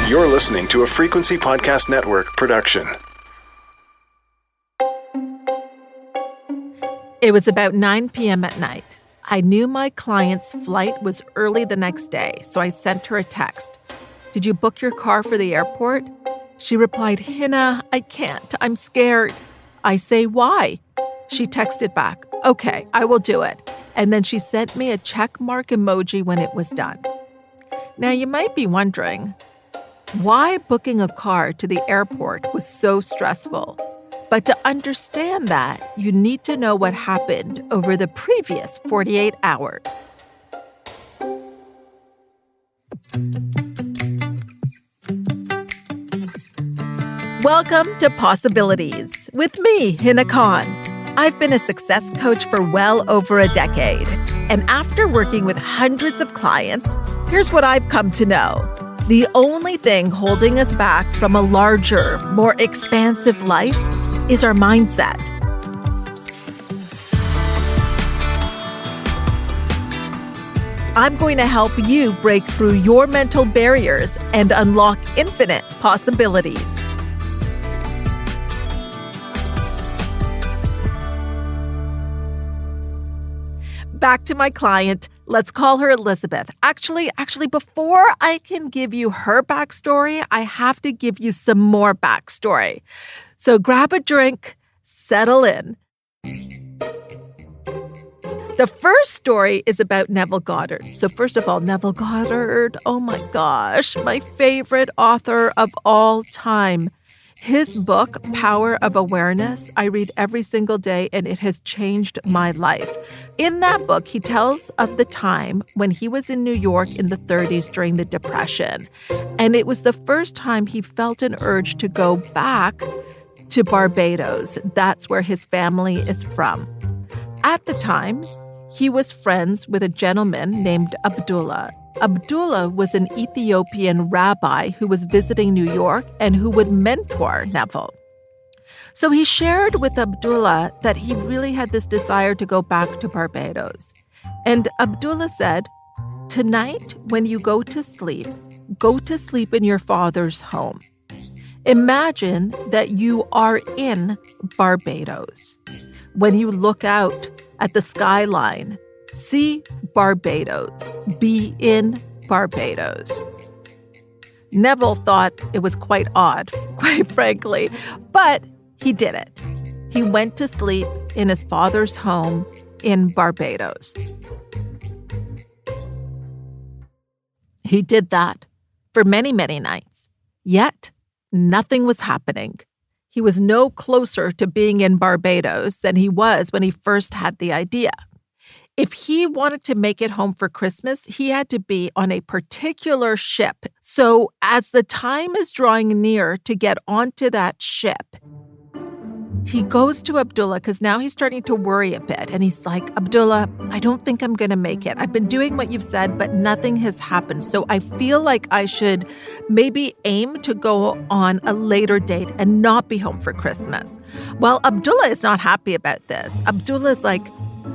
You're listening to a Frequency Podcast Network production. It was about 9 p.m. at night. I knew my client's flight was early the next day, so I sent her a text. "Did you book your car for the airport?" She replied, "Hina, I can't. I'm scared." I say, "Why?" She texted back, "Okay, I will do it." And then she sent me a check mark emoji when it was done. Now, you might be wondering why booking a car to the airport was so stressful. But to understand that, you need to know what happened over the previous 48 hours. Welcome to Possibilities with me, Hina Khan. I've been a success coach for well over a decade. And after working with hundreds of clients, here's what I've come to know. The only thing holding us back from a larger, more expansive life is our mindset. I'm going to help you break through your mental barriers and unlock infinite possibilities. Back to my client. Let's call her Elizabeth. Actually, before I can give you her backstory, I have to give you some more backstory. So grab a drink, settle in. The first story is about Neville Goddard. So first of all, Neville Goddard, oh my gosh, my favorite author of all time. His book, Power of Awareness, I read every single day, and it has changed my life. In that book, he tells of the time when he was in New York in the 30s during the Depression. And it was the first time he felt an urge to go back to Barbados. That's where his family is from. At the time, he was friends with a gentleman named Abdullah. Abdullah was an Ethiopian rabbi who was visiting New York and who would mentor Neville. So he shared with Abdullah that he really had this desire to go back to Barbados. And Abdullah said, "Tonight, when you go to sleep in your father's home. Imagine that you are in Barbados. When you look out at the skyline, see Barbados. Be in Barbados." Neville thought it was quite odd, quite frankly, but he did it. He went to sleep in his father's home in Barbados. He did that for many, many nights. Yet, nothing was happening. He was no closer to being in Barbados than he was when he first had the idea. If he wanted to make it home for Christmas, he had to be on a particular ship. So as the time is drawing near to get onto that ship, he goes to Abdullah because now he's starting to worry a bit. And he's like, "Abdullah, I don't think I'm going to make it. I've been doing what you've said, but nothing has happened. So I feel like I should maybe aim to go on a later date and not be home for Christmas." Well, Abdullah is not happy about this. Abdullah is like,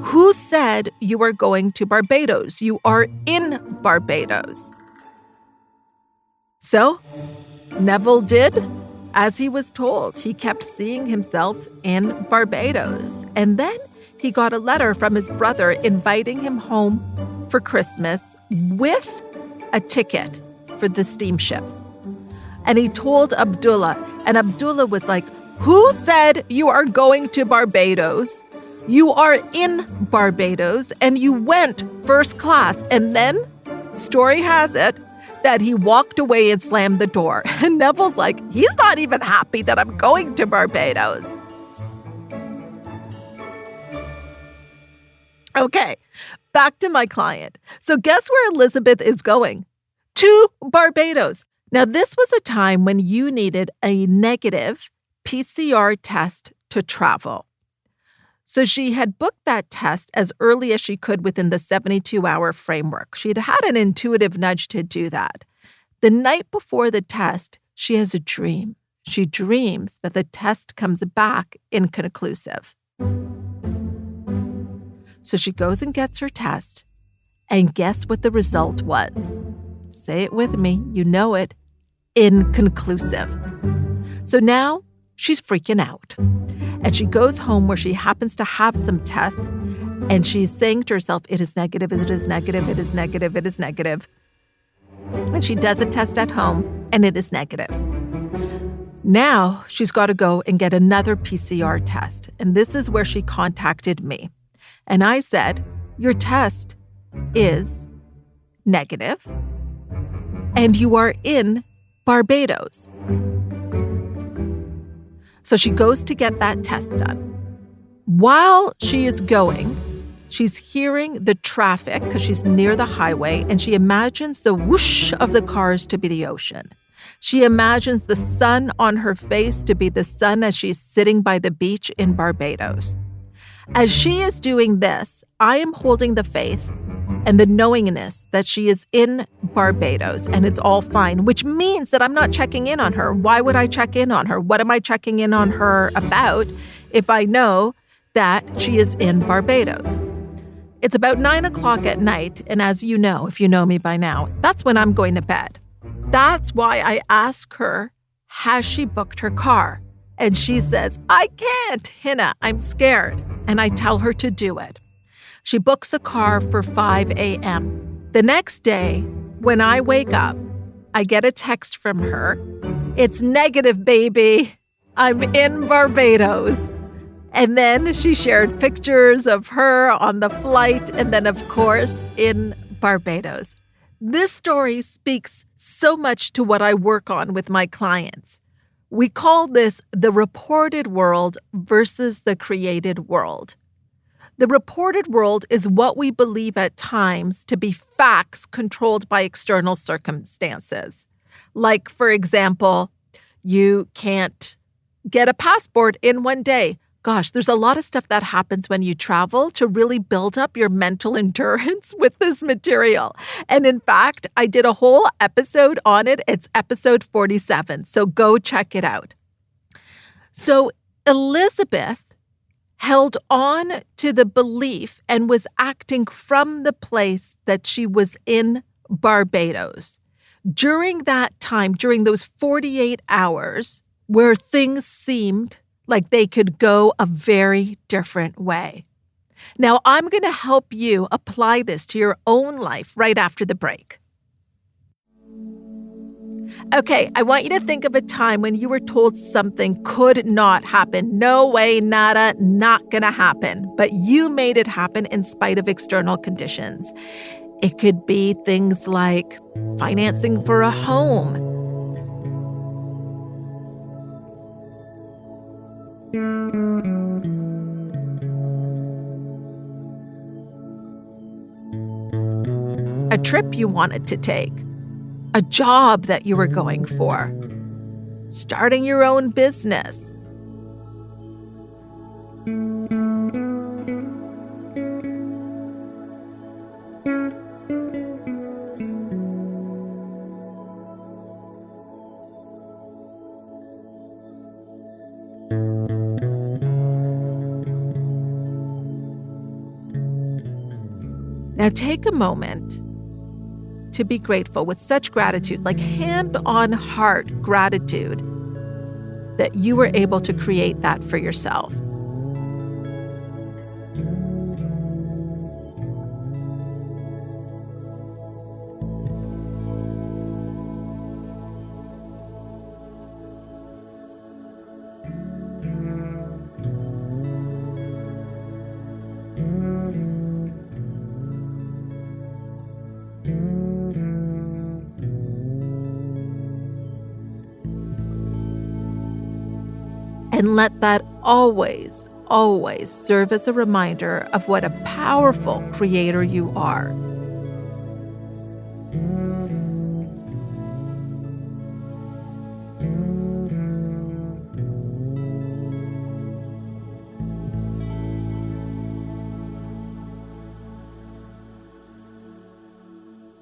"Who said you are going to Barbados? You are in Barbados." So Neville did as he was told. He kept seeing himself in Barbados. And then he got a letter from his brother inviting him home for Christmas with a ticket for the steamship. And he told Abdullah, and Abdullah was like, "Who said you are going to Barbados? You are in Barbados and you went first class." And then, story has it, that he walked away and slammed the door. And Neville's like, he's not even happy that I'm going to Barbados. Okay, back to my client. So guess where Elizabeth is going? To Barbados. Now, this was a time when you needed a negative PCR test to travel. So she had booked that test as early as she could within the 72-hour framework. She'd had an intuitive nudge to do that. The night before the test, she has a dream. She dreams that the test comes back inconclusive. So she goes and gets her test, and guess what the result was? Say it with me, you know it. inconclusive. So now she's freaking out. And she goes home where she happens to have some tests, and she's saying to herself, it is negative, it is negative, it is negative, it is negative. And she does a test at home, and it is negative. Now she's got to go and get another PCR test. And this is where she contacted me. And I said, your test is negative, and you are in Barbados. So she goes to get that test done. While she is going, she's hearing the traffic because she's near the highway, and she imagines the whoosh of the cars to be the ocean. She imagines the sun on her face to be the sun as she's sitting by the beach in Barbados. As she is doing this, I am holding the faith and the knowingness that she is in Barbados and it's all fine, which means that I'm not checking in on her. Why would I check in on her? What am I checking in on her about if I know that she is in Barbados? It's about 9 o'clock at night, and as you know, if you know me by now, that's when I'm going to bed. That's why I ask her, has she booked her car? And she says, I can't, Hina, I'm scared. And I tell her to do it. She books the car for 5 a.m. The next day, when I wake up, I get a text from her. It's negative, baby. I'm in Barbados. And then she shared pictures of her on the flight and then, of course, in Barbados. This story speaks so much to what I work on with my clients. We call this the reported world versus the created world. The reported world is what we believe at times to be facts controlled by external circumstances. Like, for example, you can't get a passport in one day. Gosh, there's a lot of stuff that happens when you travel to really build up your mental endurance with this material. And in fact, I did a whole episode on it. It's episode 47. So go check it out. So Elizabeth held on to the belief and was acting from the place that she was in Barbados. During that time, during those 48 hours where things seemed like they could go a very different way. Now, I'm going to help you apply this to your own life right after the break. Okay, I want you to think of a time when you were told something could not happen. No way, nada, not going to happen. But you made it happen in spite of external conditions. It could be things like financing for a home, a trip you wanted to take, a job that you were going for, starting your own business. Now take a moment to be grateful with such gratitude, like hand-on-heart gratitude, that you were able to create that for yourself. And let that always, always serve as a reminder of what a powerful creator you are.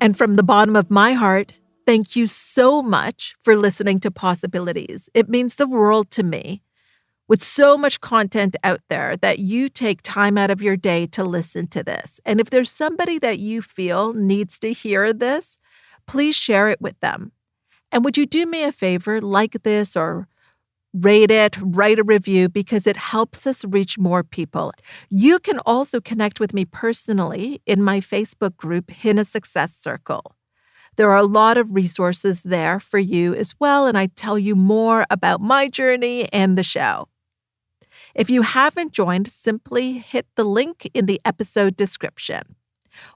And from the bottom of my heart, thank you so much for listening to Possibilities. It means the world to me. With so much content out there, that you take time out of your day to listen to this. And if there's somebody that you feel needs to hear this, please share it with them. And would you do me a favor, like this or rate it, write a review, because it helps us reach more people. You can also connect with me personally in my Facebook group, Hina Success Circle. There are a lot of resources there for you as well, and I tell you more about my journey and the show. If you haven't joined, simply hit the link in the episode description.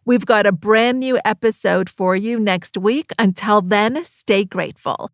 We've got a brand new episode for you next week. Until then, stay grateful.